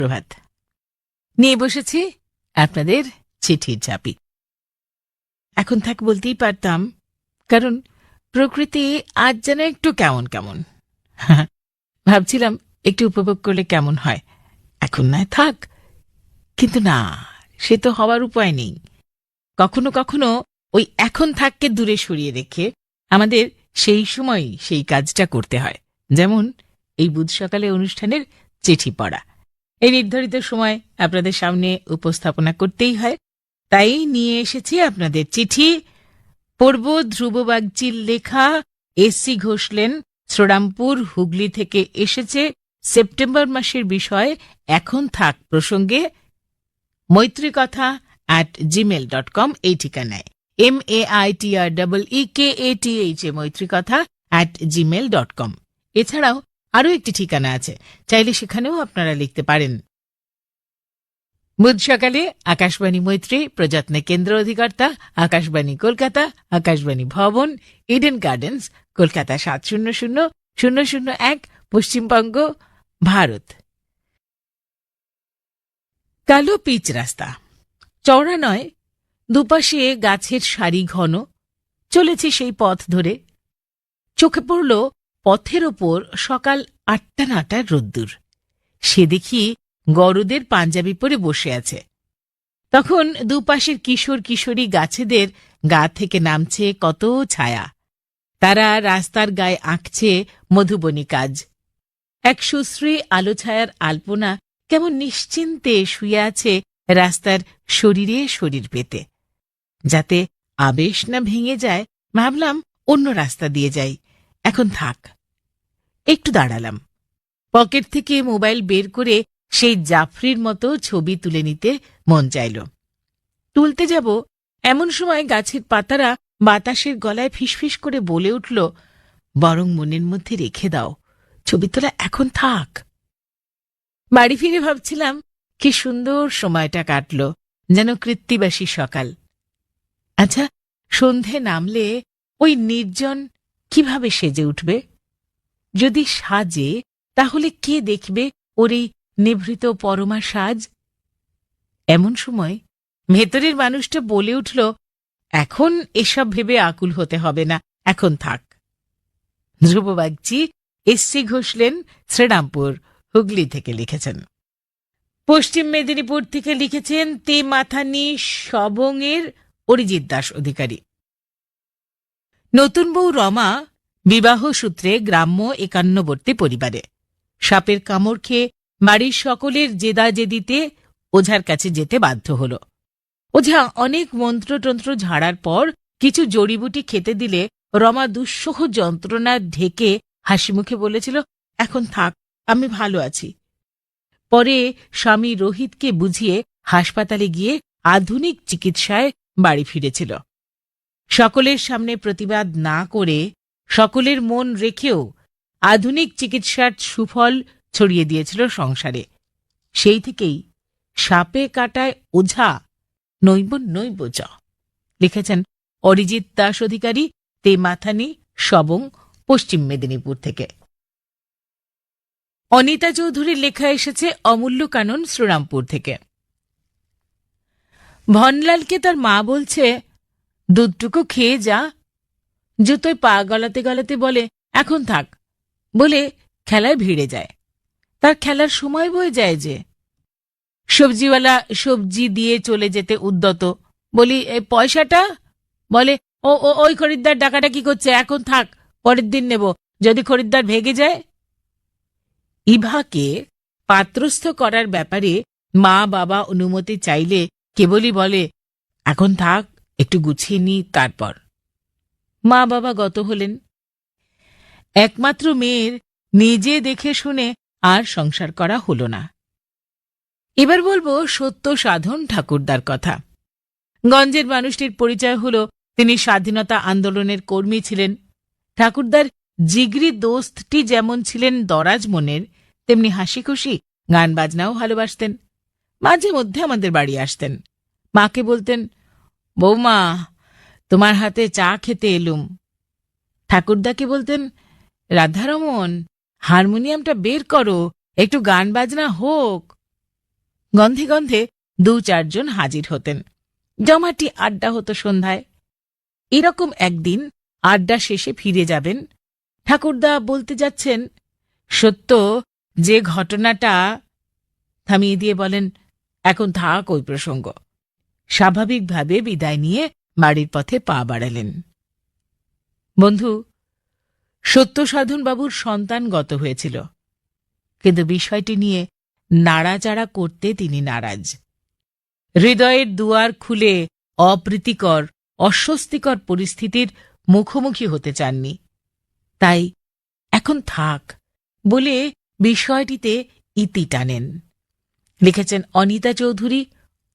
প্রভাত। নিয়ে বসেছি আপনাদের চিঠির চাপি। এখন থাক বলতেই পারতাম, কারণ প্রকৃতি আজ যেন একটু কেমন কেমন। ভাবছিলাম একটু উপভোগ করলে কেমন হয়। এখন নয় থাক, কিন্তু না, সে তো হওয়ার উপায় নেই। কখনো কখনো ওই এখন থাককে দূরে সরিয়ে রেখে আমাদের সেই সময় সেই কাজটা করতে হয়। যেমন এই বুধ সকালে অনুষ্ঠানের চিঠি পড়া। এই নির্ধারিত সময় আপনাদের সামনে উপস্থাপনা করতেই হয়, তাই নিয়ে এসেছি আপনাদের চিঠি। পড়ব ধ্রুব বাগচির লেখা, এসসি ঘোষলেন, শ্রীরামপুর, হুগলি থেকে এসেছে। সেপ্টেম্বর মাসের বিষয় এখন থাক প্রসঙ্গে maitrikatha@gmail.com এই ঠিকানায়, MAITREEKATH maitrikatha@gmail.com। এছাড়াও আরও একটি ঠিকানা আছে, চাইলে সেখানেও আপনারা লিখতে পারেন। বুধ সকালে আকাশবাণী মৈত্রী, প্রযত্নে কেন্দ্র অধিকর্তা, আকাশবাণী কলকাতা, আকাশবাণী ভবন, ইডেন গার্ডেন্স, কলকাতা 700001, পশ্চিমবঙ্গ, ভারত। কালো পিচ রাস্তা, চওড়া নয়, দুপাশে গাছের সারি ঘন। চলেছি সেই পথ ধরে। চোখে পড়ল পথের ওপর সকাল 8টা-9টার রোদ্দুর। সে দেখি গরুদের পাঞ্জাবি পরে বসে আছে। তখন দুপাশের কিশোর কিশোরী গাছেদের গা থেকে নামছে কত ছায়া। তারা রাস্তার গায়ে আঁকছে মধুবনী কাজ। এক সুশ্রী আলো ছায়ার আলপনা কেমন নিশ্চিন্তে শুয়ে আছে রাস্তার শরীরে শরীর পেতে। যাতে আবেশ না ভেঙে যায়, ভাবলাম অন্য রাস্তা দিয়ে যাই, এখন থাক। একটু দাঁড়ালাম। পকেট থেকে মোবাইল বের করে সেই জাফরির মতো ছবি তুলে নিতে মন চাইল। তুলতে যাব এমন সময় গাছের পাতারা বাতাসের গলায় ফিসফিস করে বলে উঠল, বরং মনের মধ্যে রেখে দাও, ছবি তোলা এখন থাক। বাড়ি ফিরে ভাবছিলাম কি সুন্দর সময়টা কাটল, যেন কৃত্তিবাসী সকাল। আচ্ছা, সন্ধে নামলে ওই নির্জন কিভাবে সেজে উঠবে? যদি সাজে, তাহলে কে দেখবে ওর এই নিভৃত পরমা সাজ? এমন সময় ভেতরের মানুষটা বলে উঠল, এখন এসব ভেবে আকুল হতে হবে না, এখন থাক। ধ্রুব বাগচি, এসসি ঘোষলেন, শ্রীরামপুর, হুগলি থেকে লিখেছেন। পশ্চিম মেদিনীপুর থেকে লিখেছেন তে মাথানি সবংয়ের অরিজিৎ দাস অধিকারী। নতুন বউ রমা বিবাহ সূত্রে গ্রাম্য 51বর্তী পরিবারে। সাপের কামড় খেয়ে বাড়ির সকলের জেদাজেদিতে ওঝার কাছে যেতে বাধ্য হল। ওঝা অনেক মন্ত্রতন্ত্র ঝাড়ার পর কিছু জড়িবুটি খেতে দিলে রমা দুঃসহ যন্ত্রণা ঢেকে হাসিমুখে বলেছিল, এখন থাক, আমি ভালো আছি। পরে স্বামী রোহিতকে বুঝিয়ে হাসপাতালে গিয়ে আধুনিক চিকিৎসায় বাড়ি ফিরেছিল। সকলের সামনে প্রতিবাদ না করে, সকলের মন রেখেও আধুনিক চিকিৎসার সুফল ছড়িয়ে দিয়েছিল সংসারে। সেই থেকেই সাপে কাটায় ওঝা নৈব নৈব চ। লিখেছেন অরিজিৎ দাস অধিকারী, তে মাথানি সবং, পশ্চিম মেদিনীপুর থেকে। অনিতা চৌধুরীর লেখা এসেছে অমূল্য কানন, শ্রীরামপুর থেকে। ভনলালকে তার মা বলছে, দুধটুকু খেয়ে যা। জুতোয় পা গলাতে গলাতে বলে, এখন থাক, বলে খেলায় ভিড়ে যায়। তার খেলার সময় বয়ে যায় যে। সবজিওয়ালা সবজি দিয়ে চলে যেতে উদ্যত। বলি, এই পয়সাটা? বলে, ও ওই খরিদ্দার ডাকাটা কি করছে, এখন থাক, পরের দিন নেব, যদি খরিদ্দার ভেগে যায়। ইভাকে পাত্রস্থ করার ব্যাপারে মা বাবা অনুমতি চাইলে কেবলই বলে, এখন থাক, একটু গুছিয়ে নি তারপর। মা বাবা গত হলেন। একমাত্র মেয়ের নিজে দেখে শুনে আর সংসার করা হল না। এবার বলবো সত্য সাধন ঠাকুরদার কথা। গঞ্জের মানুষটির পরিচয় হল তিনি স্বাধীনতা আন্দোলনের কর্মী ছিলেন। ঠাকুরদার জিগরি দোস্তটি যেমন ছিলেন দরাজ মনের, তেমনি হাসি খুশি, গান বাজনাও ভালোবাসতেন। মাঝে মধ্যে আমাদের বাড়ি আসতেন। মাকে বলতেন, বৌমা, তোমার হাতে চা খেতে এলুম। ঠাকুরদাকে বলতেন, রাধারমন, হারমোনিয়ামটা বের করো, একটু গান বাজনা হোক। গন্ধে গন্ধে 2-4 জন হাজির হতেন। জমাটি আড্ডা হতো সন্ধ্যায়। এরকম একদিন আড্ডা শেষে ফিরে যাবেন, ঠাকুরদা বলতে যাচ্ছেন, সত্য যে ঘটনাটা, থামিয়ে দিয়ে বলেন, এখন থাক ওই প্রসঙ্গ। স্বাভাবিকভাবে বিদায় নিয়ে বাড়ির পথে পা বাড়ালেন। বন্ধু, সত্যসাধনবাবুর সন্তানগত হয়েছিল, কিন্তু বিষয়টি নিয়ে নাড়াচাড়া করতে তিনি নারাজ। হৃদয়ের দুয়ার খুলে অপ্রীতিকর অস্বস্তিকর পরিস্থিতির মুখোমুখি হতে চাননি। তাই এখন থাক বলে বিষয়টিতে ইতি টানেন। লিখেছেন অনিতা চৌধুরী,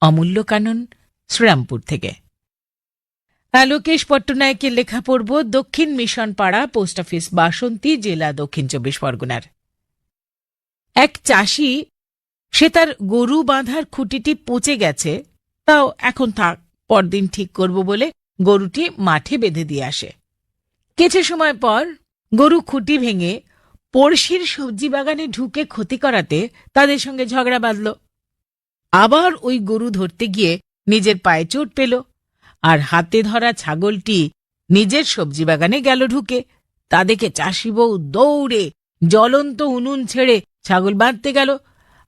অমূল্য কানন, শ্রীরামপুর থেকে। আলোকেশ পট্টনায়কের লেখা পড়ব দক্ষিণ মিশন পাড়া, পোস্ট অফিস বাসন্তী, জেলা দক্ষিণ 24 পরগনার। এক চাষি, সে তার গরু বাঁধার খুঁটিটি পচে গেছে, তাও এখন থাক, পরদিন ঠিক করব বলে গরুটি মাঠে বেঁধে দিয়ে আসে। কিছু সময় পর গরু খুঁটি ভেঙে পড়শির সবজি বাগানে ঢুকে ক্ষতি করাতে তাদের সঙ্গে ঝগড়া বাঁধল। আবার ওই গরু ধরতে গিয়ে নিজের পায়ে চোট পেল, আর হাতে ধরা ছাগলটি নিজের সবজি বাগানে গেল ঢুকে। তা দেখে চাষি বউ দৌড়ে জ্বলন্ত উনুন ছেড়ে ছাগল বাঁধতে গেল,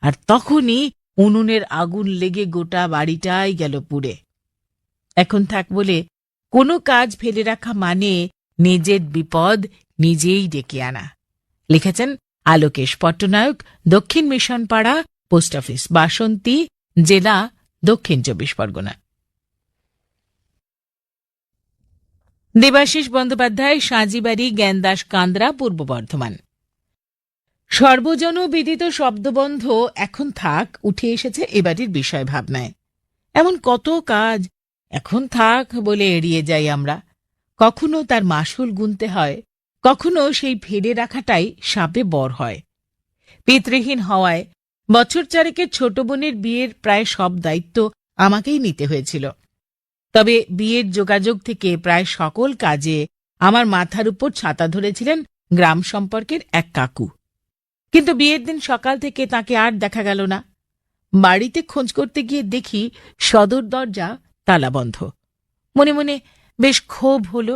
আর তখনই উনুনের আগুন লেগে গোটা বাড়িটাই গেল পুড়ে। এখন থাক বলে কোনো কাজ ফেলে রাখা মানে নিজের বিপদ নিজেই ডেকে আনা। লিখেছেন আলোকেশ পট্টনায়ক, দক্ষিণ মিশন পাড়া, পোস্ট অফিস বাসন্তী, জেলা দক্ষিণ 24 পরগনা। দেবাশিস বন্দ্যোপাধ্যায়, সাঁজিবাড়ি, জ্ঞানদাস কান্দ্রা, পূর্ব বর্ধমান। সর্বজনবিদিত শব্দবন্ধ এখন থাক উঠে এসেছে এবারের বিষয় ভাবনায়। এমন কত কাজ এখন থাক বলে এড়িয়ে যাই আমরা। কখনো তার মাসুল গুনতে হয়, কখনো সেই ফেলে রাখাটাই সাপে বর হয়। পিতৃহীন হওয়ায় বছর চারেকের ছোট বোনের বিয়ের প্রায় সব দায়িত্ব আমাকেই নিতে হয়েছিল। তবে বিয়ের যোগাযোগ থেকে প্রায় সকল কাজে আমার মাথার উপর ছাতা ধরেছিলেন গ্রাম সম্পর্কের এক কাকু। কিন্তু বিয়ের দিন সকাল থেকে তাকে আর দেখা গেল না। বাড়িতে খোঁজ করতে গিয়ে দেখি সদর দরজা তালাবন্ধ। মনে মনে বেশ ক্ষোভ হল।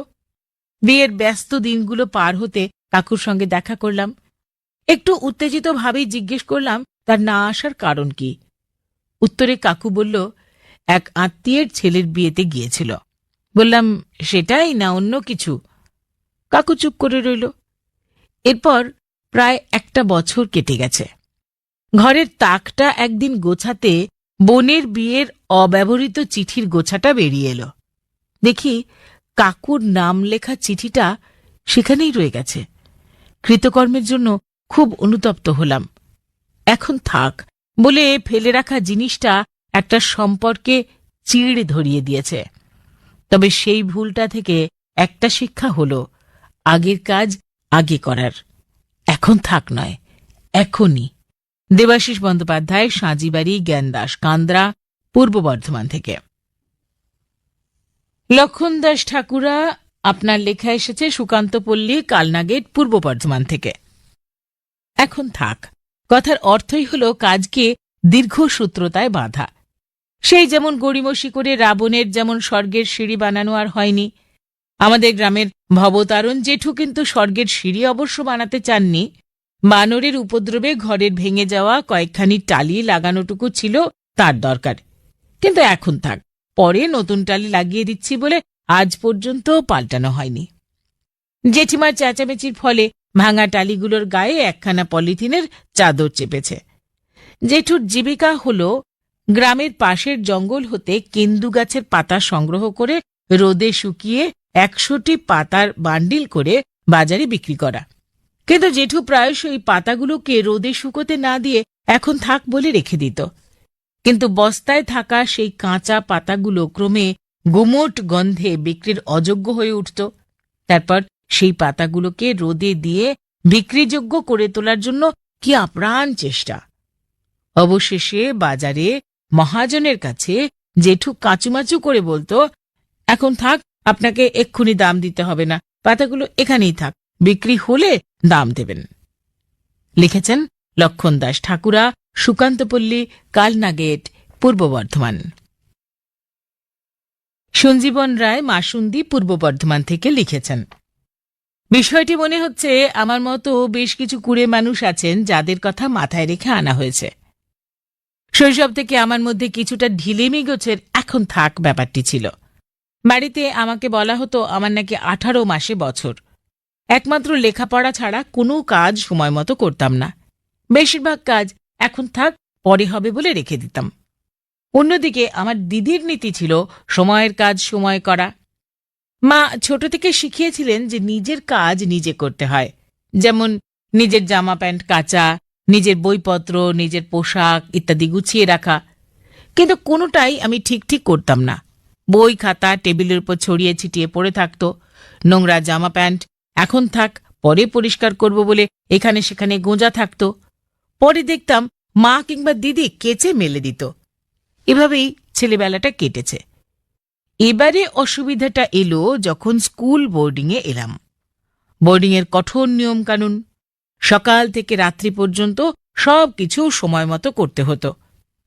বিয়ের ব্যস্ত দিনগুলো পার হতে কাকুর সঙ্গে দেখা করলাম। একটু উত্তেজিত ভাবেই জিজ্ঞেস করলাম তার না আসার কারণ কি। উত্তরে কাকু বলল, এক আত্মীয়ের ছেলের বিয়েতে গিয়েছিল। বললাম, সেটাই না অন্য কিছু? কাকু চুপ করে রইল। এরপর প্রায় 1 বছর কেটে গেছে। ঘরের তাকটা একদিন গোছাতে বোনের বিয়ের অব্যবহৃত চিঠির গোছাটা বেরিয়ে এলো। দেখি কাকুর নাম লেখা চিঠিটা সেখানেই রয়ে গেছে। কৃতকর্মের জন্য খুব অনুতপ্ত হলাম। এখন থাক বলে ফেলে রাখা জিনিসটা একটা সম্পর্কে চিড় ধরিয়ে দিয়েছে। তবে সেই ভুলটা থেকে একটা শিক্ষা হলো, আগের কাজ আগে করার। এখন থাক নয়, এখনই। দেবাশিস বন্দ্যোপাধ্যায়, সাঁজিবাড়ি, জ্ঞানদাস কান্দ্রা, পূর্ব বর্ধমান থেকে। লক্ষণ দাস ঠাকুরা, আপনার লেখা এসেছে সুকান্তপল্লী, কালনাগেট, পূর্ব বর্ধমান থেকে। এখন থাক কথার অর্থই হল কাজকে দীর্ঘসূত্রতায় বাঁধা। সেই যেমন গড়িমসি করে রাবণের যেমন স্বর্গের সিঁড়ি বানানো আর হয়নি। আমাদের গ্রামের ভবতারণ জেঠু কিন্তু স্বর্গের সিঁড়ি অবশ্য বানাতে চাননি। বানরের উপদ্রবে ঘরের ভেঙে যাওয়া কয়েকখানি টালি লাগানোটুকু ছিল তার দরকার। কিন্তু এখন থাক, পরে নতুন টালি লাগিয়ে দিচ্ছি বলে আজ পর্যন্ত পাল্টানো হয়নি। জেঠিমার চেঁচামেচির ফলে ভাঙা টালিগুলোর গায়ে একখানা পলিথিনের চাদর চেপেছে। জেঠুর জীবিকা হল গ্রামের পাশের জঙ্গল হতে কেন্দু গাছের পাতা সংগ্রহ করে রোদে শুকিয়ে 100টি পাতার বান্ডিল করে বাজারে বিক্রি করা। কিন্তু জেঠু প্রায়শই পাতাগুলোকে রোদে শুকোতে না দিয়ে এখন থাক বলে রেখে দিত। কিন্তু বস্তায় থাকা সেই কাঁচা পাতাগুলো ক্রমে গুমোট গন্ধে বিক্রির অযোগ্য হয়ে উঠত। তারপর সেই পাতাগুলোকে রোদে দিয়ে বিক্রিযোগ্য করে তোলার জন্য কি আপ্রাণ চেষ্টা! অবশেষে বাজারে মহাজনের কাছে জেঠু কাঁচুমাচু করে বলতো, এখন থাক, আপনাকে এক্ষুনি দাম দিতে হবে না, পাতাগুলো এখানেই থাক, বিক্রি হলে দাম দেবেন। লিখেছেন লক্ষণ দাস ঠাকুরা, সুকান্তপল্লী, কালনা গেট, পূর্ব বর্ধমান। সঞ্জীবন রায় মাসুন্দি, পূর্ব বর্ধমান থেকে লিখেছেন, বিষয়টি মনে হচ্ছে আমার মতো বেশ কিছু কুড়ে মানুষ আছেন যাদের কথা মাথায় রেখে আনা হয়েছে। শৈশব থেকে আমার মধ্যে কিছুটা ঢিলেমি গোছের এখন থাক ব্যাপারটি ছিল। বাড়িতে আমাকে বলা হতো আমার নাকি 18 মাসে বছর। একমাত্র লেখাপড়া ছাড়া কোনো কাজ সময় মতো করতাম না। বেশিরভাগ কাজ এখন থাক পরে হবে বলে রেখে দিতাম। অন্যদিকে আমার দিদির নীতি ছিল সময়ের কাজ সময় করা। মা ছোট থেকে শিখিয়েছিলেন যে নিজের কাজ নিজে করতে হয়, যেমন নিজের জামা প্যান্ট কাচা, নিজের বইপত্র, নিজের পোশাক ইত্যাদি গুছিয়ে রাখা। কিন্তু কোনোটাই আমি ঠিক করতাম না। বই খাতা টেবিলের উপর ছড়িয়ে ছিটিয়ে পড়ে থাকতো। নোংরা জামা প্যান্ট এখন থাক পরে পরিষ্কার করব বলে এখানে সেখানে গোঁজা থাকতো। পরে দেখতাম মা কিংবা দিদি কেচে মেলে দিত। এভাবেই ছেলেবেলাটা কেটেছে। এবারে অসুবিধাটা এলো যখন স্কুল বোর্ডিংয়ে এলাম। বোর্ডিংয়ের কঠোর নিয়মকানুন, সকাল থেকে রাত্রি পর্যন্ত সব কিছু সময় মতো করতে হতো।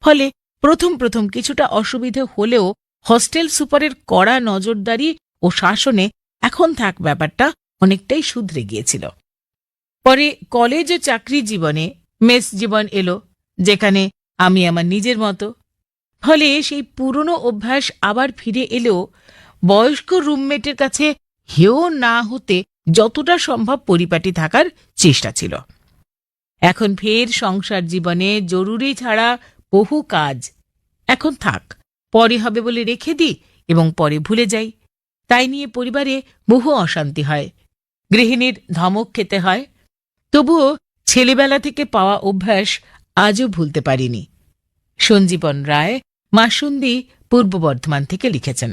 ফলে প্রথম কিছুটা অসুবিধে হলেও হস্টেল সুপারের কড়া নজরদারি ও শাসনে এখন থাক ব্যাপারটা অনেকটাই শুধরে গিয়েছিল। পরে কলেজ ও চাকরি জীবনে মেস জীবন এলো, যেখানে আমি আমার নিজের মতো। ফলে সেই পুরনো অভ্যাস আবার ফিরে এলেও বয়স্ক রুমমেটের কাছে হেয় না হতে যতটা সম্ভব পরিপাটি থাকার চেষ্টা ছিল। এখন ফের সংসার জীবনে জরুরি ছাড়া বহু কাজ এখন থাক পরে হবে বলে রেখে দিই এবং পরে ভুলে যাই। তাই নিয়ে পরিবারে বহু অশান্তি হয়, গৃহিণীর ধমক খেতে হয়। তবুও ছেলেবেলা থেকে পাওয়া অভ্যাস আজও ভুলতে পারিনি। সঞ্জীবন রায় মাসুন্দি, পূর্ব বর্ধমান থেকে লিখেছেন।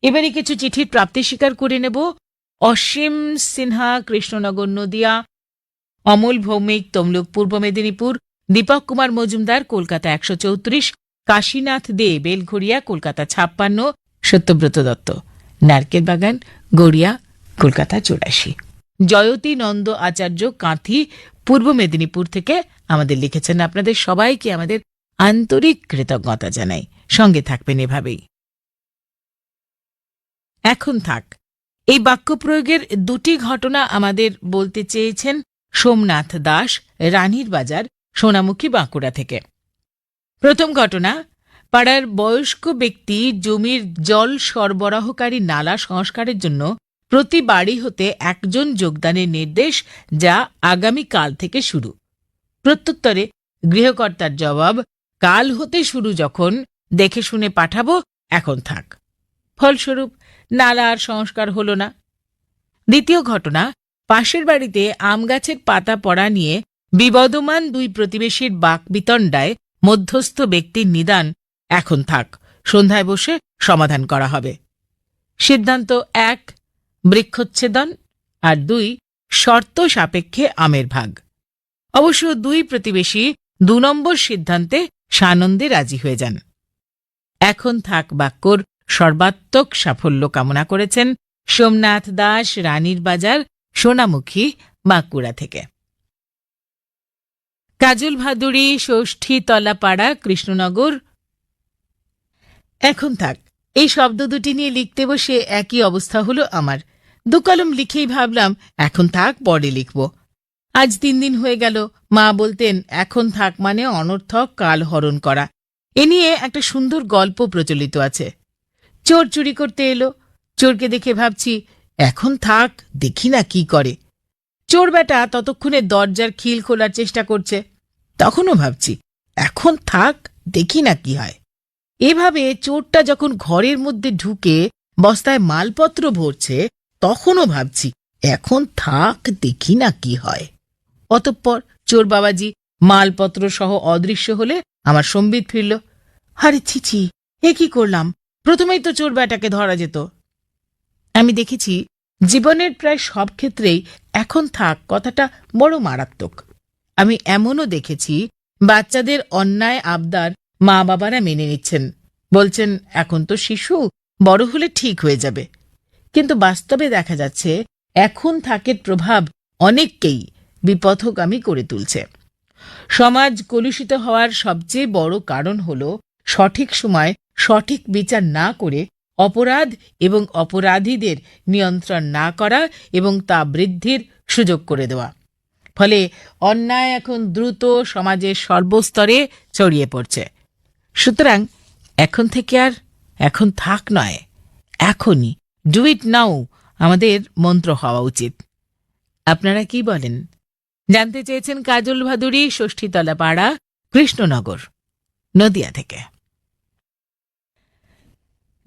এবারে কিছু চিঠির প্রাপ্তি স্বীকার করে নেব। অসীম সিনহা, কৃষ্ণনগর, নদিয়া। অমল ভৌমিক, তমলুক, পূর্ব মেদিনীপুর। দীপক কুমার মজুমদার, কলকাতা 134। কাশীনাথ দে, বেলঘড়িয়া, কলকাতা 56। সত্যব্রত দত্ত, নারকেল বাগান, গড়িয়া, কলকাতা 84। জয়তী নন্দ আচার্য, কাঁথি, পূর্ব মেদিনীপুর থেকে আমাদের লিখেছেন। আপনাদের সবাইকে আমাদের আন্তরিক কৃতজ্ঞতা জানাই। সঙ্গে থাকবেন এভাবেই। এখন থাক এই বাক্য প্রয়োগের দুটি ঘটনা আমাদের বলতে চেয়েছেন সোমনাথ দাস, রানীর বাজার, সোনামুখী, বাঁকুড়া থেকে। প্রথম ঘটনা, পাড়ার বয়স্ক ব্যক্তি জমির জল সরবরাহকারী নালা সংস্কারের জন্য প্রতি বাড়ি হতে একজন যোগদানের নির্দেশ, যা আগামী কাল থেকে শুরু। প্রত্যুত্তরে গৃহকর্তার জবাব, কাল হতে শুরু যখন, দেখে শুনে পাঠাবো, এখন থাক। ফলস্বরূপ নালা আর সংস্কার হল না। দ্বিতীয় ঘটনা, পাশের বাড়িতে আম গাছের পাতা পড়া নিয়ে বিবদমান দুই প্রতিবেশীর বাকবিতণ্ডায় মধ্যস্থ ব্যক্তির নিদান, এখন থাক, সন্ধ্যায় বসে সমাধান করা হবে। সিদ্ধান্ত 1, বৃক্ষচ্ছেদন, আর 2, শর্ত সাপেক্ষে আমের ভাগ। অবশ্য দুই প্রতিবেশী 2 নম্বর সিদ্ধান্তে সানন্দে রাজি হয়ে যান। এখন থাক বাক্যর সর্বাত্মক সাফল্য কামনা করেছেন সোমনাথ দাস, রানীর বাজার, সোনামুখী, বাঁকুড়া থেকে। কাজল ভাদুরী, ষষ্ঠীতলাপাড়া, কৃষ্ণনগর। এখন থাক এই শব্দ দুটি নিয়ে লিখতে বসে একই অবস্থা হলো আমার। 2 কলম লিখেই ভাবলাম এখন থাক পরে লিখব। আজ 3 দিন হয়ে গেল। মা বলতেন এখন থাক মানে অনর্থক কাল হরণ করা। এ নিয়ে একটা সুন্দর গল্প প্রচলিত আছে। চোর চুরি করতে এলো। চোরকে দেখে ভাবছি এখন থাক দেখি না কি করে। চোর বেটা ততক্ষণে দরজার খিল খোলার চেষ্টা করছে। তখনও ভাবছি এখন থাক দেখি না কি হয়। এভাবে চোরটা যখন ঘরের মধ্যে ঢুকে বস্তায় মালপত্র ভরছে, তখনও ভাবছি এখন থাক দেখি না কি হয়। অতঃপর চোর বাবাজি মালপত্র সহ অদৃশ্য হলে আমার সম্বিত ফিরল। আরে ছিছি, এ কি করলাম? প্রথমেই তো চোর বেটাকে ধরা যেত। আমি দেখেছি জীবনের প্রায় সব ক্ষেত্রেই এখন থাক কথাটা বড় মারাত্মক। আমি এমনও দেখেছি বাচ্চাদের অন্যায় আবদার মা বাবারা মেনে নিচ্ছেন, বলছেন এখন তো শিশু, বড় হলে ঠিক হয়ে যাবে। কিন্তু বাস্তবে দেখা যাচ্ছে এখন থাকের প্রভাব অনেককেই বিপথগামী করে তুলছে। সমাজ কলুষিত হওয়ার সবচেয়ে বড় কারণ হল সঠিক সময় সঠিক বিচার না করে অপরাধ এবং অপরাধীদের নিয়ন্ত্রণ না করা এবং তা বৃদ্ধির সুযোগ করে দেওয়া। ফলে অন্যায় এখন দ্রুত সমাজের সর্বস্তরে ছড়িয়ে পড়ছে। সুতরাং এখন থেকে আর এখন থাক নয়, এখনই ডু ইট নাও আমাদের মন্ত্র হওয়া উচিত। আপনারা কি বলেন? জানতে চেয়েছেন কাজল ভাদুরী, ষষ্ঠীতলা পাড়া, কৃষ্ণনগর, নদিয়া থেকে।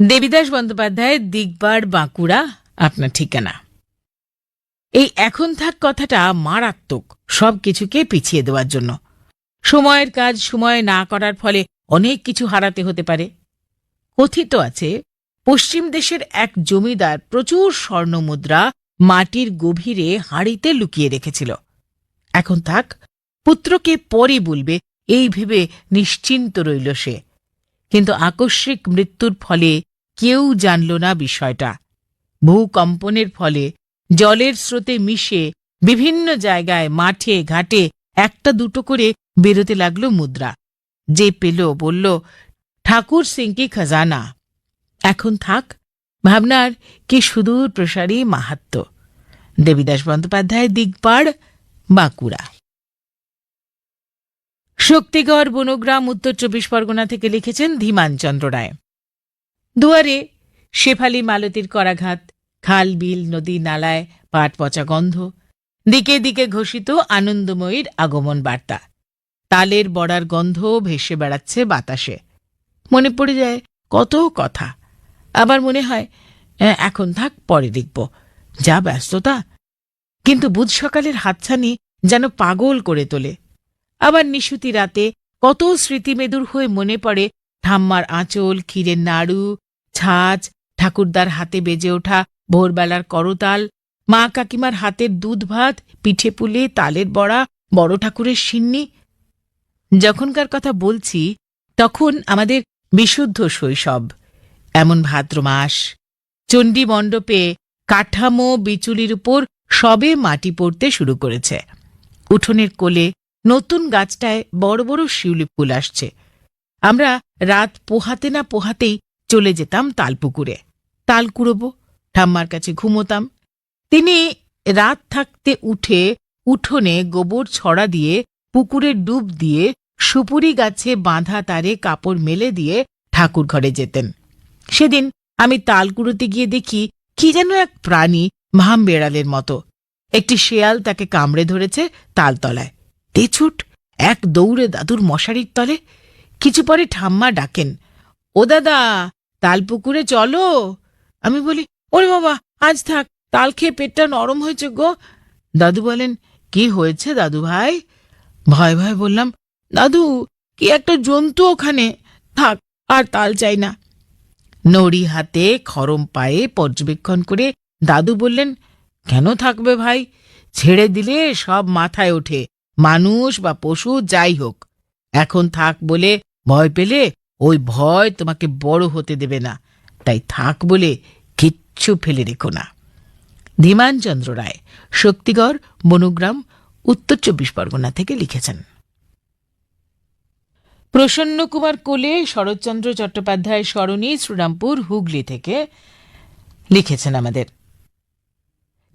দেবীদাস বন্দ্যোপাধ্যায়, দিগবার, বাঁকুড়া আপনার ঠিকানা। এই এখন থাক কথাটা মারাত্মক, সব কিছুকে পিছিয়ে দেওয়ার জন্য। সময়ের কাজ সময়ে না করার ফলে অনেক কিছু হারাতে হতে পারে। কথিত আছে পশ্চিম দেশের এক জমিদার প্রচুর স্বর্ণমুদ্রা মাটির গভীরে হাঁড়িতে লুকিয়ে রেখেছিল। এখন থাক, পুত্রকে পরে বলবে এই ভেবে নিশ্চিন্ত রইল সে। কিন্তু আকস্মিক মৃত্যুর ফলে কেউ জানল না বিষয়টা। ভূকম্পনের ফলে জলের স্রোতে মিশে বিভিন্ন জায়গায় মাঠে ঘাটে একটা দুটো করে বেরোতে লাগলো মুদ্রা। যে পেল বলল, ঠাকুর সিং কি খাজানা। এখন থাক ভাবনার কি সুদূর প্রসারী মাহাত্ম্য। দেবীদাস বন্দ্যোপাধ্যায়, দিগপাড়, বাঁকুড়া। শক্তিগড়, বনগ্রাম, উত্তর 24 পরগনা থেকে লিখেছেন ধীমান চন্দ্র রায়। দুয়ারে শেফালি মালতীর করাঘাত, খাল বিল নদী নালায় পাট পচা গন্ধ, দিকে দিকে ঘোষিত আনন্দময়ীর আগমন বার্তা। তালের বড়ার গন্ধ ভেসে বেড়াচ্ছে বাতাসে। মনে পড়ে যায় কত কথা। আবার মনে হয় এখন থাক, পরে দেখব, যা ব্যস্ততা। কিন্তু বুধ সকালের হাতছানি যেন পাগল করে তোলে। আবার নিশুতি রাতে কত স্মৃতিমেদুর হয়ে মনে পড়ে ঠাম্মার আঁচল, ক্ষীরের নাড়ু, ছাঁচ, ঠাকুরদার হাতে বেজে ওঠা ভোরবেলার করতাল, মা কাকিমার হাতের দুধ ভাত, পিঠে পুলে, তালের বড়া, বড় ঠাকুরের সিন্নি। যখনকার কথা বলছি তখন আমাদের বিশুদ্ধ শৈশব। এমন ভাদ্র মাস, চণ্ডী মণ্ডপে কাঠামো বিচুলির উপর সবে মাটি পড়তে শুরু করেছে। উঠোনের কোলে নতুন গাছটায় বড় বড় শিউলি ফুল আসছে। আমরা রাত পোহাতে না পোহাতেই চলে যেতাম তালপুকুরে। তাল কুড়োবো, ঠাম্মার কাছে ঘুমোতাম। তিনি রাত থাকতে উঠে উঠোনে গোবর ছড়া দিয়ে, পুকুরে ডুব দিয়ে, সুপুরি গাছে বাঁধা তারে কাপড় মেলে দিয়ে ঠাকুর ঘরে যেতেন। সেদিন আমি তাল কুড়োতে গিয়ে দেখি কি যেন এক প্রাণী ভাম বেড়ালের মতো। একটি শেয়াল তাকে কামড়ে ধরেছে তালতলায়। তেছুট এক দৌড়ে দাদুর মশারির তলে। কিছু পরে ঠাম্মা ডাকেন, ও দাদা, তালপুকুরে চলো। আমি বলি, ওরে বাবা, আজ থাক, তাল খেয়ে পেটটা নরম হয়েছে গো। দাদু বলেন, কি হয়েছে দাদু ভাই? ভয় ভয় বললাম, দাদু, কি একটা জন্তু ওখানে, থাক, আর তাল চাই না। নড়ি হাতে খরম পায়ে পর্যবেক্ষণ করে দাদু বললেন, কেন থাকবে ভাই? ছেড়ে দিলে সব মাথায় ওঠে, মানুষ বা পশু যাই হোক। এখন থাক বলে ভয় পেলে ওই ভয় তোমাকে বড় হতে দেবে না। তাই থাক বলে কিচ্ছু ফেলে রেখো না। ধীমান চন্দ্র রায়, শক্তিগড়, বনগ্রাম, উত্তর 24 পরগনা থেকে লিখেছেন। প্রসন্ন কুমার কোলে, শরৎচন্দ্র চট্টোপাধ্যায় সরণি, শ্রীরামপুর, হুগলি থেকে লিখেছেন আমাদের।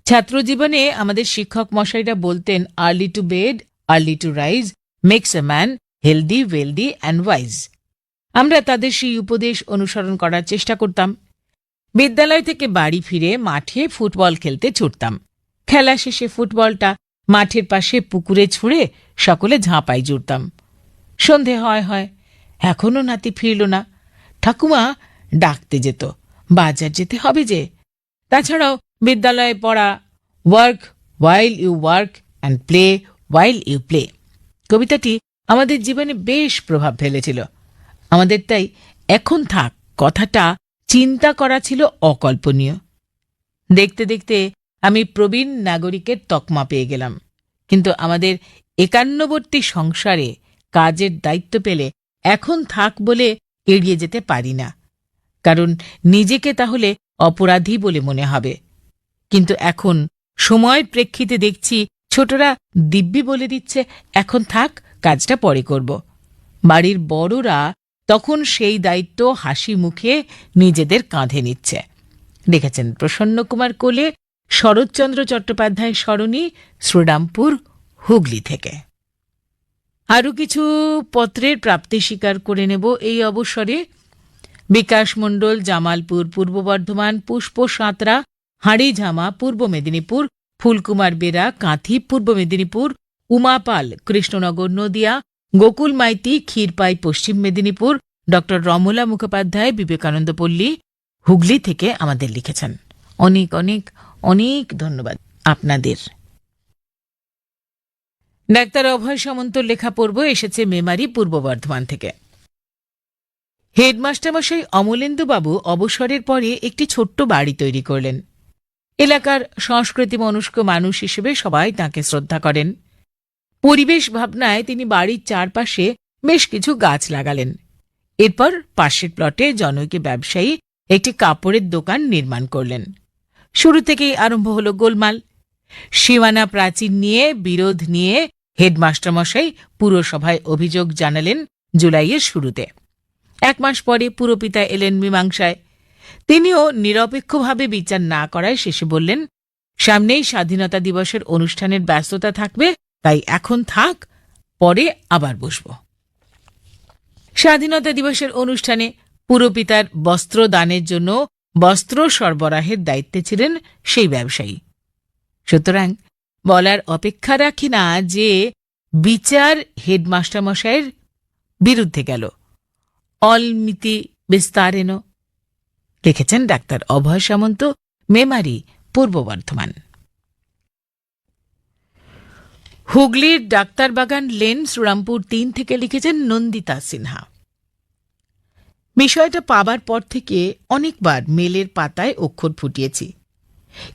ছাত্রজীবনে আমাদের শিক্ষক মশাইরা বলতেন, early to bed, early to rise makes a man healthy, wealthy and wise. আমরা তাদের সেই উপদেশ অনুসরণ করার চেষ্টা করতাম। বিদ্যালয় থেকে বাড়ি ফিরে মাঠে ফুটবল খেলতে ছুটতাম। খেলা শেষে ফুটবলটা মাঠের পাশে পুকুরে ছুঁড়ে সকলে ঝাঁপাই জুড়তাম। সন্ধে হয় হয়, এখনো নাতি ফিরল না। ঠাকুমা ডাকতে যেত, বাজার যেতে হবে যে। তাছাড়াও বিদ্যালয়ে পড়া, work while you work and play while you play কবিতাটি আমাদের জীবনে বেশ প্রভাব ফেলেছিল। আমাদের তাই এখন থাক কথাটা চিন্তা করা ছিল অকল্পনীয়। দেখতে দেখতে আমি প্রবীণ নাগরিকের তকমা পেয়ে গেলাম। কিন্তু আমাদের 51বর্তী সংসারে কাজের দায়িত্ব পেলে এখন থাক বলে এড়িয়ে যেতে পারি না, কারণ নিজেকে তাহলে অপরাধী বলে মনে হবে। কিন্তু এখন সময়ের প্রেক্ষিতে দেখছি ছোটরা দিব্যি বলে দিচ্ছে এখন থাক, কাজটা পরে করব। বাড়ির বড়রা তখন সেই দায়িত্ব হাসি মুখে নিজেদের কাঁধে নিচ্ছে। লিখেছেন প্রসন্ন কুমার কোলে, শরৎচন্দ্র চট্টোপাধ্যায় সরণি, শ্রীরামপুর, হুগলি থেকে। আরও কিছু পত্রের প্রাপ্তি স্বীকার করে নেব এই অবসরে। বিকাশ মণ্ডল, জামালপুর, পূর্ব বর্ধমান, পুষ্প সাঁতরা, হাঁড়িঝামা, পূর্ব মেদিনীপুর, ফুলকুমার বেরা, কাঁথি, পূর্ব মেদিনীপুর, উমাপাল, কৃষ্ণনগর, নদিয়া, গোকুল মাইতি, ক্ষীরপাই, পশ্চিম মেদিনীপুর, ড রমলা মুখোপাধ্যায়, বিবেকানন্দ পল্লী, হুগলি থেকে আমাদের লিখেছেন। অনেক অনেক অনেক ধন্যবাদ আপনাদের। ডাক্তার অভয় সামন্ত লেখা পড়ব, এসেছে মেমারি, পূর্ব বর্ধমান থেকে। হেডমাস্টারমশাই অমলেন্দুবাবু অবসরের পরে একটি ছোট্ট বাড়ি তৈরি করলেন। এলাকার সংস্কৃতি মনস্ক মানুষ হিসেবে সবাই তাঁকে শ্রদ্ধা করেন। পরিবেশ ভাবনায় তিনি বাড়ির চারপাশে বেশ কিছু গাছ লাগালেন। এরপর পাশের প্লটে জনৈক ব্যবসায়ী একটি কাপড়ের দোকান নির্মাণ করলেন। শুরু থেকেই আরম্ভ হল গোলমাল। সীমানা প্রাচীর নিয়ে বিরোধ নিয়ে হেডমাস্টারমশাই পুরসভায় অভিযোগ জানালেন জুলাইয়ের শুরুতে। 1 মাস পরে পুরপিতা এলেন মীমাংসায়। তিনিও নিরপেক্ষভাবে বিচার না করায় শেষে বললেন, সামনেই স্বাধীনতা দিবসের অনুষ্ঠানের ব্যস্ততা থাকবে, তাই এখন থাক, পরে আবার বসব। স্বাধীনতা দিবসের অনুষ্ঠানে পুরপিতার বস্ত্র দানের জন্য বস্ত্র সরবরাহের দায়িত্বে ছিলেন সেই ব্যবসায়ী। সুতরাং বলার অপেক্ষা রাখি না যে বিচার হেডমাস্টারমশাইয়ের বিরুদ্ধে গেল। অলমিতি বিস্তারেণ। লিখেছেন ডাক্তার অভয় সামন্ত, মেমারি, পূর্ব বর্ধমান। হুগলির ডাক্তারবাগান লেন, শ্রীরামপুর 3 থেকে লিখেছেন নন্দিতা সিনহা। বিষয়টা পাবার পর থেকে অনেকবার মেলের পাতায় অক্ষর ফুটিয়েছি,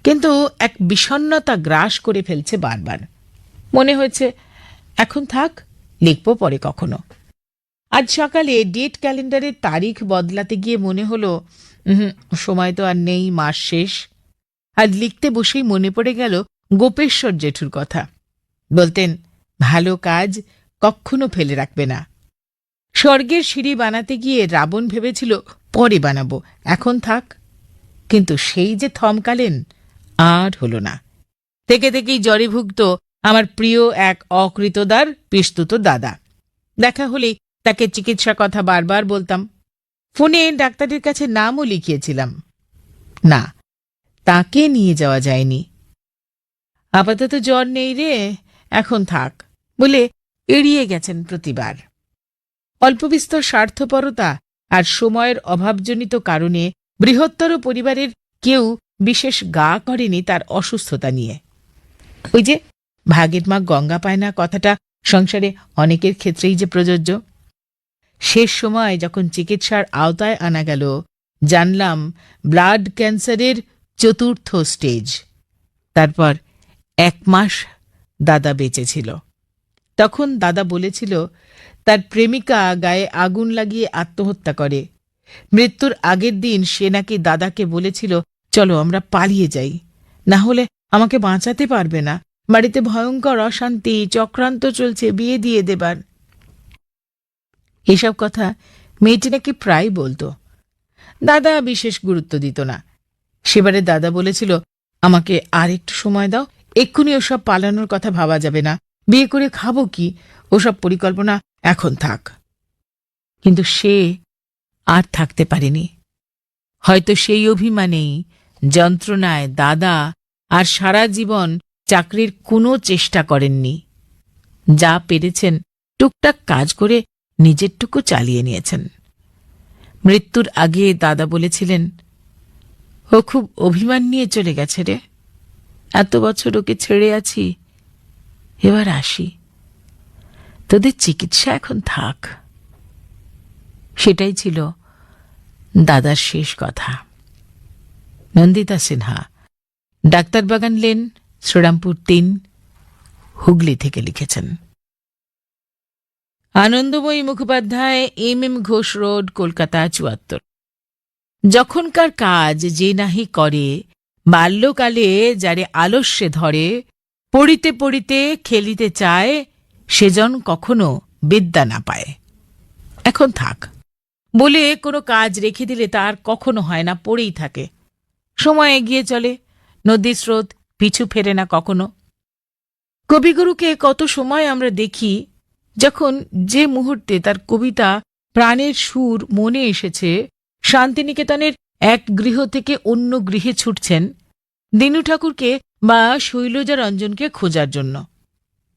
কিন্তু এক বিষণ্ণতা গ্রাস করে ফেলছে বারবার। মনে হয়েছে এখন থাক, লিখব পরে কখনো। আজ সকালে ডেট ক্যালেন্ডারের তারিখ বদলাতে গিয়ে মনে হলো সময় তো আর নেই, মাস শেষ। আর লিখতে বসেই মনে পড়ে গেল গোপেশ্বর জেঠুর কথা। বলতেন, ভালো কাজ কখনো ফেলে রাখবে না। স্বর্গের সিঁড়ি বানাতে গিয়ে রাবণ ভেবেছিল পরে বানাবো, এখন থাক, কিন্তু সেই যে থমকালেন, আর হল না। থেকে থেকেই জ্বরে ভুগত আমার প্রিয় এক অকৃতদার পিস্তুত দাদা। দেখা হলেই তাকে চিকিৎসা কথা বারবার বলতাম। ফোনে ডাক্তারের কাছে নামও লিখিয়েছিলাম। না, তাকে নিয়ে যাওয়া যায়নি। আপাতত জ্বর নেই রে, এখন থাক বলে এড়িয়ে গেছেন প্রতিবার। অল্পবিস্তর স্বার্থপরতা আর সময়ের অভাবজনিত কারণে বৃহত্তর পরিবারের কেউ বিশেষ গা করেনি তার অসুস্থতা নিয়ে। ওই যে ভাগের মা গঙ্গা পায় না কথাটা সংসারে অনেকের ক্ষেত্রেই যে প্রযোজ্য। শেষ সময় যখন চিকিৎসার আওতায় আনা গেল, জানলাম ব্লাড ক্যান্সারের 4র্থ স্টেজ। তারপর 1 মাস দাদা বেঁচে ছিল। তখন দাদা বলেছিল তার প্রেমিকা গায়ে আগুন লাগিয়ে আত্মহত্যা করে। মৃত্যুর আগের দিন সে নাকি দাদাকে বলেছিল, চলো আমরা পালিয়ে যাই, না হলে আমাকে বাঁচাতে পারবে না, বাড়িতে ভয়ঙ্কর অশান্তি, চক্রান্ত চলছে বিয়ে দিয়ে দেবার। এসব কথা মেয়েটি নাকি প্রায় বলতো। দাদা বিশেষ গুরুত্ব দিত না। সেবারে দাদা বলেছিল, আমাকে আর একটু সময় দাও, এক্ষুনি ওসব পালানোর কথা ভাবা যাবে না, বিয়ে করে খাবো কি, ওসব পরিকল্পনা এখন থাক। কিন্তু সে আর থাকতে পারেনি। হয়তো সেই অভিমানেই, যন্ত্রণায় দাদা আর সারা জীবন চাকরির কোনো চেষ্টা করেননি। যা পেরেছেন টুকটাক কাজ করে নিজেরটুকু চালিয়ে নিয়েছেন। মৃত্যুর আগে দাদা বলেছিলেন, ও খুব অভিমান নিয়ে চলে গেছে রে, এত বছর ওকে ছেড়ে আছি, এবার আসি, তোদের চিকিৎসা এখন থাক। সেটাই ছিল দাদার শেষ কথা। নন্দিতা সিনহা, ডাক্তারবাগান লেন, শ্রীরামপুর 3, হুগলি থেকে লিখেছেন। আনন্দময়ী মুখোপাধ্যায়, MM ঘোষ রোড, কলকাতা 74। যখনকার কাজ যে নাহি করে, বাল্যকালে যারে আলস্যে ধরে, পড়িতে পড়িতে খেলিতে চায়, সেজন কখনো বিদ্যা না পায়। এখন থাক বলে কোনো কাজ রেখে দিলে তার কখনো হয় না, পড়েই থাকে। সময় এগিয়ে চলে, নদীর স্রোত পিছু ফেরে না কখনো। কবিগুরুকে কত সময় আমরা দেখি, যখন যে মুহূর্তে তার কবিতা প্রাণের সুর মনে এসেছে, শান্তিনিকেতনের এক গৃহ থেকে অন্য গৃহে ছুটছেন দীনু ঠাকুরকে বা শৈলজা রঞ্জনকে খোঁজার জন্য।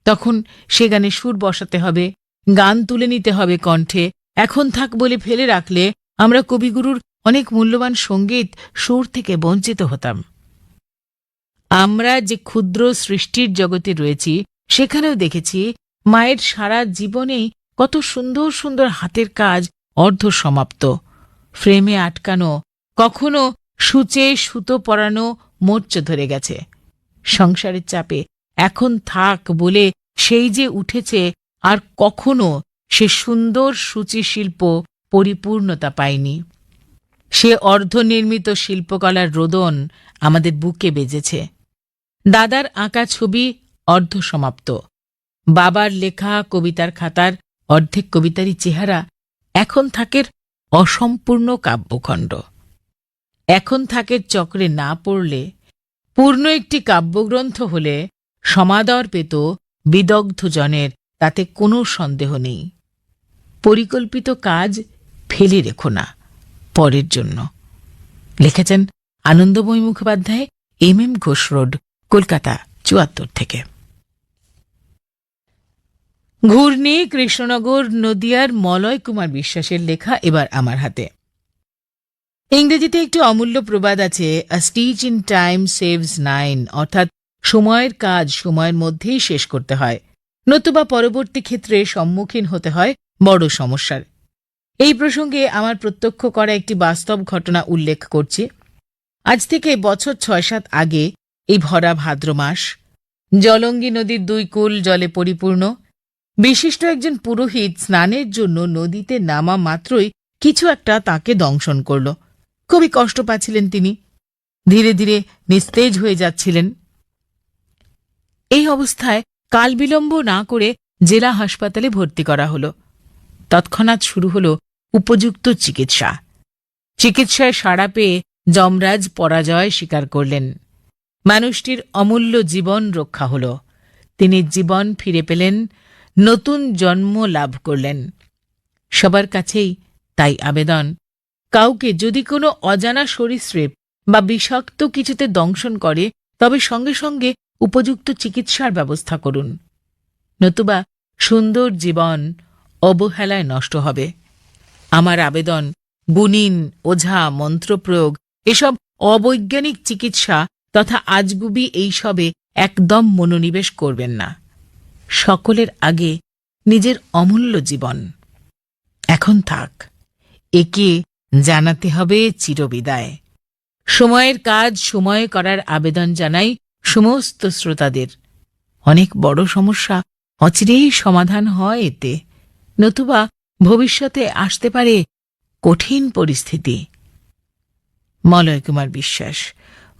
তখন সে গানে সুর বসাতে হবে, গান তুলে নিতে হবে কণ্ঠে। এখন থাক বলে ফেলে রাখলে আমরা কবিগুরুর অনেক মূল্যবান সঙ্গীত সুর থেকে বঞ্চিত হতাম। আমরা যে ক্ষুদ্র সৃষ্টির জগতে রয়েছি, সেখানেও দেখেছি মায়ের সারা জীবনেই কত সুন্দর সুন্দর হাতের কাজ অর্ধ সমাপ্ত, ফ্রেমে আটকানো, কখনো সূচে সুতো পরানো মোর্চ ধরে গেছে। সংসারের চাপে এখন থাক বলে সেই যে উঠেছে, আর কখনো সে সুন্দর সূচি শিল্প পরিপূর্ণতা পায়নি। সে অর্ধনির্মিত শিল্পকলার রোদন আমাদের বুকে বেজেছে। দাদার আঁকা ছবি অর্ধ সমাপ্ত, বাবার লেখা কবিতার খাতার অর্ধেক কবিতারই চেহারা এখন থাকের অসম্পূর্ণ কাব্যখণ্ড। এখন থাকের চক্রে না পড়লে, পূর্ণ একটি কাব্যগ্রন্থ হলে সমাদর পেত বিদগ্ধ জনের, তাতে কোনো সন্দেহ নেই। পরিকল্পিত কাজ ফেলে রেখো না পরের জন্য। লিখেছেন আনন্দময়ী মুখোপাধ্যায়, MM ঘোষ রোড, কলকাতা ৭৪ থেকে। ঘূর্ণি কৃষ্ণনগর নদিয়ার মলয় কুমার বিশ্বাসের লেখা এবার আমার হাতে। ইংরেজিতে একটি অমূল্য প্রবাদ আছে, আ স্টিচ ইন টাইম সেভস 9, অর্থাৎ সময়ের কাজ সময়ের মধ্যেই শেষ করতে হয়, নতুবা পরবর্তী ক্ষেত্রে সম্মুখীন হতে হয় বড় সমস্যার। এই প্রসঙ্গে আমার প্রত্যক্ষ করা একটি বাস্তব ঘটনা উল্লেখ করছি। আজ থেকে বছর ৬-৭ আগে এই ভরা ভাদ্র মাস, জলঙ্গি নদীর ২ কূল জলে পরিপূর্ণ। বিশিষ্ট একজন পুরোহিত স্নানের জন্য নদীতে নামা মাত্রই কিছু একটা তাকে দংশন করল। খুবই কষ্ট পাচ্ছিলেন তিনি, ধীরে ধীরে নিস্তেজ হয়ে যাচ্ছিলেন। এই অবস্থায় কাল বিলম্ব না করে জেলা হাসপাতালে ভর্তি করা হল। তৎক্ষণাৎ শুরু হল উপযুক্ত চিকিৎসা। চিকিৎসায় সাড়া পেয়ে যমরাজ পরাজয় স্বীকার করলেন। মানুষটির অমূল্য জীবন রক্ষা হল। তিনি জীবন ফিরে পেলেন, নতুন জন্ম লাভ করলেন। সবার কাছেই তাই আবেদন, কাউকে যদি কোনো অজানা সরীসৃপ বা বিষাক্ত কিছুতে দংশন করে, তবে সঙ্গে সঙ্গে উপযুক্ত চিকিৎসার ব্যবস্থা করুন, নতুবা সুন্দর জীবন অবহেলায় নষ্ট হবে। আমার আবেদন, গুণিন, ওঝা, মন্ত্রপ্রয়োগ এসব অবৈজ্ঞানিক চিকিৎসা তথা আজগুবি এইসবে একদম মনোনিবেশ করবেন না। সকলের আগে নিজের অমূল্য জীবন। এখন থাক, একে জানাতে হবে চিরবিদায়। সময়ের কাজ সময়ে করার আবেদন জানাই সমস্ত শ্রোতাদের। অনেক বড় সমস্যা অচিরেই সমাধান হয় এতে, নতুবা ভবিষ্যতে আসতে পারে কঠিন পরিস্থিতি। মলয় কুমার বিশ্বাস,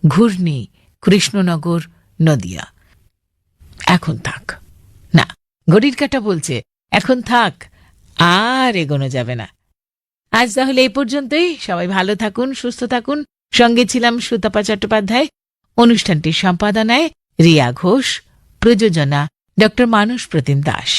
ঘূর্ণি, কৃষ্ণনগর, নদিয়া। এখন থাক। না, ঘড়ির কাঁটা বলছে এখন থাক, আর এগোনো যাবে না। আজ তাহলে এই পর্যন্তই। সবাই ভালো থাকুন, সুস্থ থাকুন। সঙ্গে ছিলাম সুতপা চট্টোপাধ্যায়। অনুষ্ঠানটির সম্পাদনায় রিয়া ঘোষ, প্রযোজনা ডক্টর মানস প্রতিম দাস।